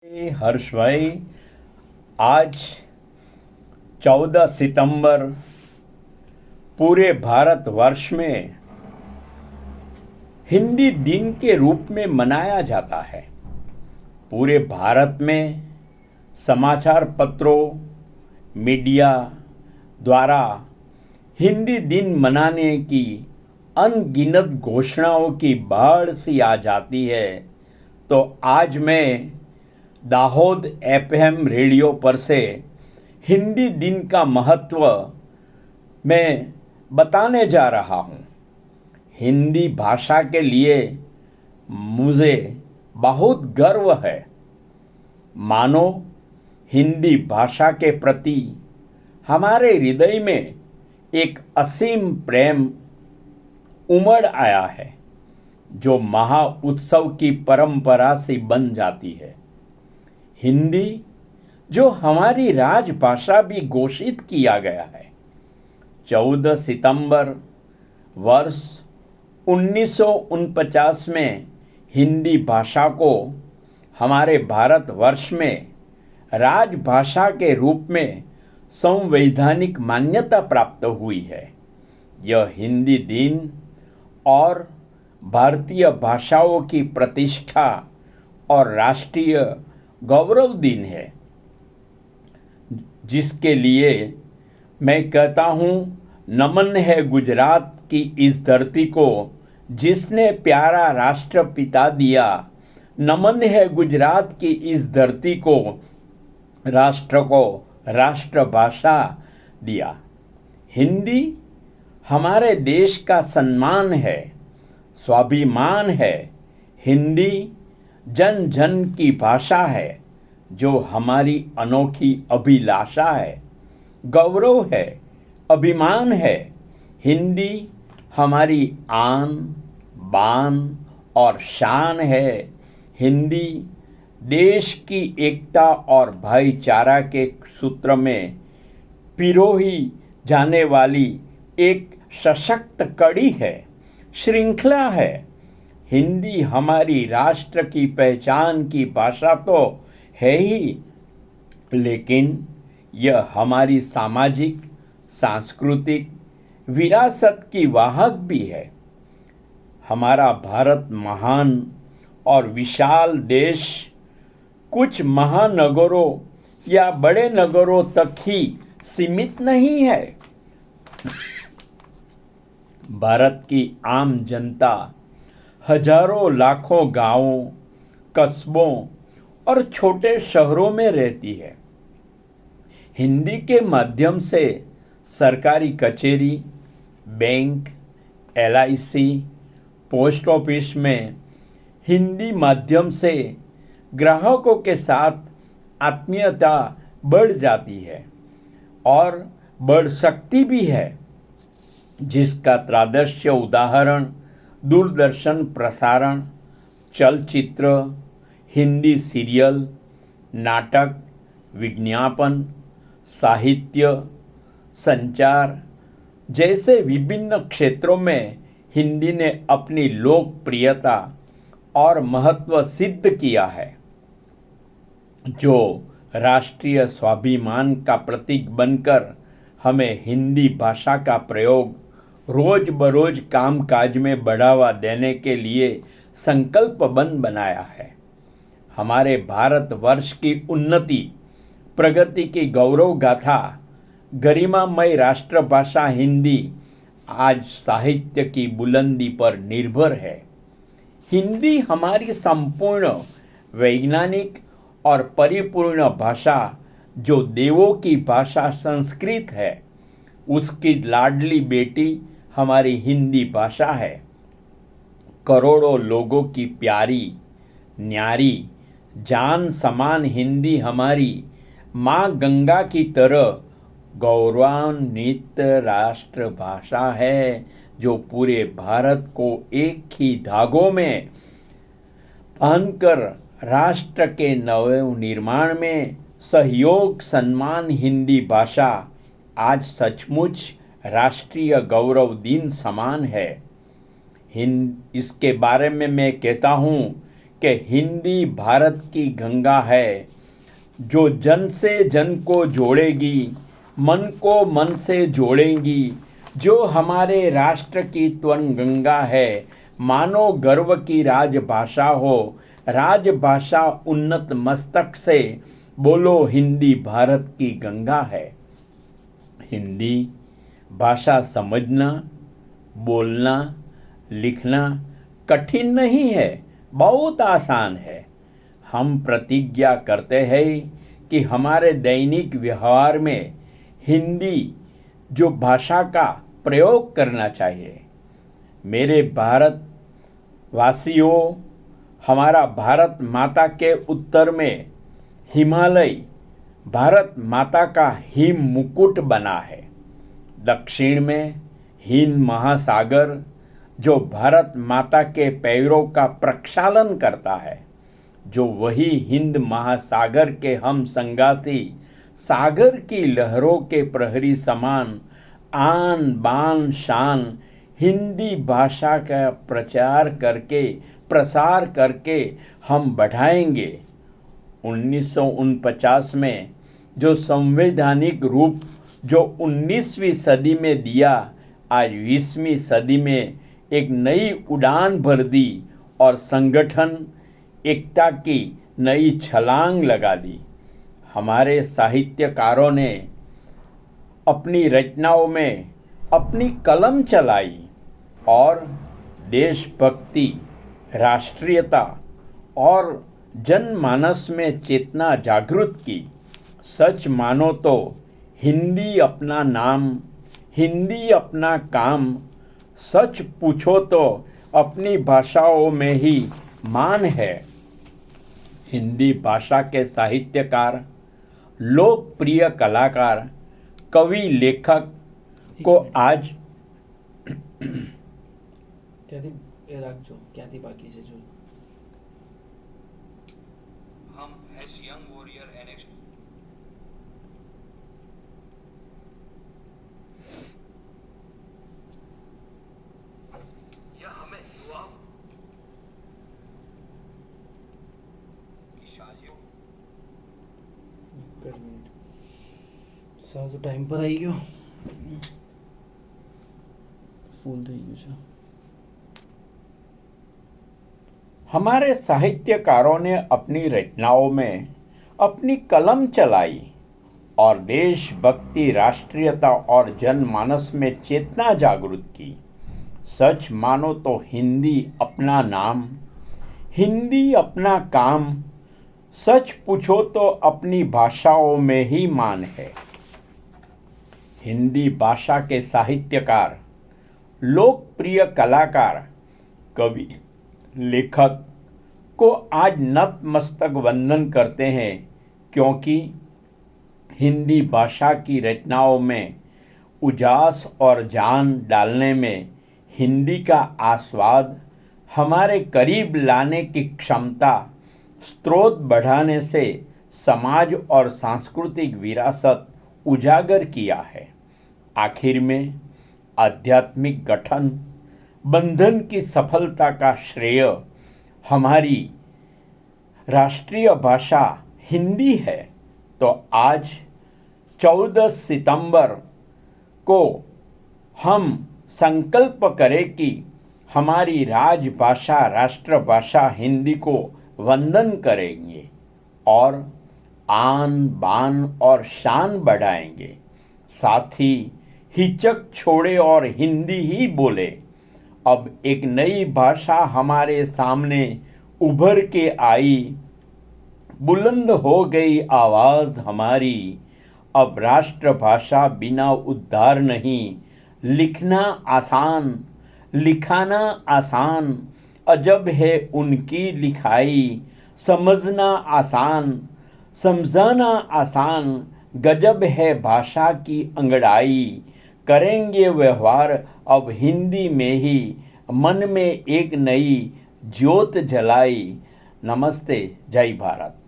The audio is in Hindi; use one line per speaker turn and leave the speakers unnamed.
हर्ष भाई, आज 14 सितंबर पूरे भारतवर्ष में हिंदी दिन के रूप में मनाया जाता है। पूरे भारत में समाचार पत्रों, मीडिया द्वारा हिंदी दिन मनाने की अनगिनत घोषणाओं की बाढ़ सी आ जाती है। तो आज मैं दाहोद एफएम रेडियो पर से हिंदी दिन का महत्व मैं बताने जा रहा हूँ। हिंदी भाषा के लिए मुझे बहुत गर्व है। मानो हिंदी भाषा के प्रति हमारे हृदय में एक असीम प्रेम उमड़ आया है, जो महा उत्सव की परंपरा से बन जाती है। हिंदी जो हमारी राजभाषा भी घोषित किया गया है। 14 सितंबर वर्ष 1949 में हिंदी भाषा को हमारे भारतवर्ष में राजभाषा के रूप में संवैधानिक मान्यता प्राप्त हुई है। यह हिंदी दिन और भारतीय भाषाओं की प्रतिष्ठा और राष्ट्रीय गौरव दिन है, जिसके लिए मैं कहता हूँ, नमन है गुजरात की इस धरती को जिसने प्यारा राष्ट्रपिता दिया। नमन है गुजरात की इस धरती को, राष्ट्र को राष्ट्रभाषा दिया। हिंदी हमारे देश का सम्मान है, स्वाभिमान है। हिंदी जन जन की भाषा है, जो हमारी अनोखी अभिलाषा है, गौरव है, अभिमान है। हिंदी हमारी आन बान और शान है। हिंदी देश की एकता और भाईचारा के सूत्र में पिरोही जाने वाली एक सशक्त कड़ी है, श्रृंखला है। हिंदी हमारी राष्ट्र की पहचान की भाषा तो है ही, लेकिन यह हमारी सामाजिक सांस्कृतिक विरासत की वाहक भी है। हमारा भारत महान और विशाल देश कुछ महानगरों या बड़े नगरों तक ही सीमित नहीं है। भारत की आम जनता हजारों लाखों गांवों, कस्बों और छोटे शहरों में रहती है। हिंदी के माध्यम से सरकारी कचेरी, बैंक, एलआईसी, पोस्ट ऑफिस में हिंदी माध्यम से ग्राहकों के साथ आत्मीयता बढ़ जाती है और बढ़ सकती भी है, जिसका तादृश्य उदाहरण दूरदर्शन प्रसारण, चलचित्र, हिंदी सीरियल, नाटक, विज्ञापन, साहित्य, संचार जैसे विभिन्न क्षेत्रों में हिंदी ने अपनी लोकप्रियता और महत्व सिद्ध किया है, जो राष्ट्रीय स्वाभिमान का प्रतीक बनकर हमें हिंदी भाषा का प्रयोग रोज बरोज कामकाज में बढ़ावा देने के लिए संकल्पबद्ध बनाया है। हमारे भारतवर्ष की उन्नति प्रगति की गौरव गाथा गरिमामय राष्ट्रभाषा हिंदी आज साहित्य की बुलंदी पर निर्भर है। हिंदी हमारी संपूर्ण वैज्ञानिक और परिपूर्ण भाषा, जो देवों की भाषा संस्कृत है, उसकी लाडली बेटी हमारी हिंदी भाषा है। करोड़ों लोगों की प्यारी, न्यारी, जान समान हिंदी हमारी माँ गंगा की तरह गौरवान्वित राष्ट्रभाषा है, जो पूरे भारत को एक ही धागों में बांधकर राष्ट्र के नवनिर्माण में सहयोग सम्मान हिंदी भाषा आज सचमुच राष्ट्रीय गौरव दिन समान है। इसके बारे में मैं कहता हूँ कि हिंदी भारत की गंगा है जो जन से जन को जोड़ेगी, मन को मन से जोड़ेगी, जो हमारे राष्ट्र की त्वरण गंगा है। मानो गर्व की राजभाषा हो, राजभाषा उन्नत मस्तक से, बोलो हिंदी भारत की गंगा है। हिंदी भाषा समझना, बोलना, लिखना कठिन नहीं है, बहुत आसान है। हम प्रतिज्ञा करते हैं कि हमारे दैनिक व्यवहार में हिंदी जो भाषा का प्रयोग करना चाहिए। मेरे भारत वासियों, हमारा भारत माता के उत्तर में हिमालय भारत माता का हिम मुकुट बना है। दक्षिण में हिंद महासागर जो भारत माता के पैरों का प्रक्षालन करता है, जो वही हिंद महासागर के हम संगाती सागर की लहरों के प्रहरी समान आन बान शान हिंदी भाषा का प्रचार करके प्रसार करके हम बढ़ाएंगे। 1949 में जो संवैधानिक रूप जो 19वीं सदी में दिया, आज 20वीं सदी में एक नई उड़ान भर दी और संगठन एकता की नई छलांग लगा दी। हमारे साहित्यकारों ने अपनी रचनाओं में अपनी कलम चलाई और देशभक्ति, राष्ट्रीयता और जनमानस में चेतना जागृत की। सच मानो तो हिंदी अपना नाम, हिंदी अपना काम, सच पूछो तो अपनी भाषाओं में ही मान है। हिंदी भाषा के साहित्यकार, लोकप्रिय कलाकार, कवि, लेखक को आज
हम as young warrior and यह हमें दुआ की साजियों
સાવ તો ટાઈમ પર આવી ગયો, ફૂલ થઈ ગયું છે।
हमारे साहित्यकारों ने अपनी रचनाओं में अपनी कलम चलाई और देशभक्ति, राष्ट्रीयता और जनमानस में चेतना जागृत की। सच मानो तो हिंदी अपना नाम, हिंदी अपना काम, सच पूछो तो अपनी भाषाओं में ही मान है। हिंदी भाषा के साहित्यकार, लोकप्रिय कलाकार, कवि, लेखक को आज नतमस्तक वंदन करते हैं, क्योंकि हिंदी भाषा की रचनाओं में उजास और जान डालने में हिंदी का आस्वाद, हमारे करीब लाने की क्षमता, स्रोत बढ़ाने से समाज और सांस्कृतिक विरासत उजागर किया है। आखिर में आध्यात्मिक गठन बंधन की सफलता का श्रेय हमारी राष्ट्रीय भाषा हिंदी है। तो आज 14 सितंबर को हम संकल्प करें कि हमारी राजभाषा, राष्ट्रभाषा हिंदी को वंदन करेंगे और आन बान और शान बढ़ाएंगे। साथ ही हिचक छोड़े और हिंदी ही बोले। अब एक नई भाषा हमारे सामने उभर के आई, बुलंद हो गई आवाज हमारी। अब राष्ट्रभाषा बिना उद्धार नहीं, लिखना आसान, लिखाना आसान, अजब है उनकी लिखाई, समझना आसान, समझाना आसान, गजब है भाषा की अंगड़ाई। करेंगे व्यवहार अब हिंदी में ही, मन में एक नई ज्योत जलाई। नमस्ते, जय भारत।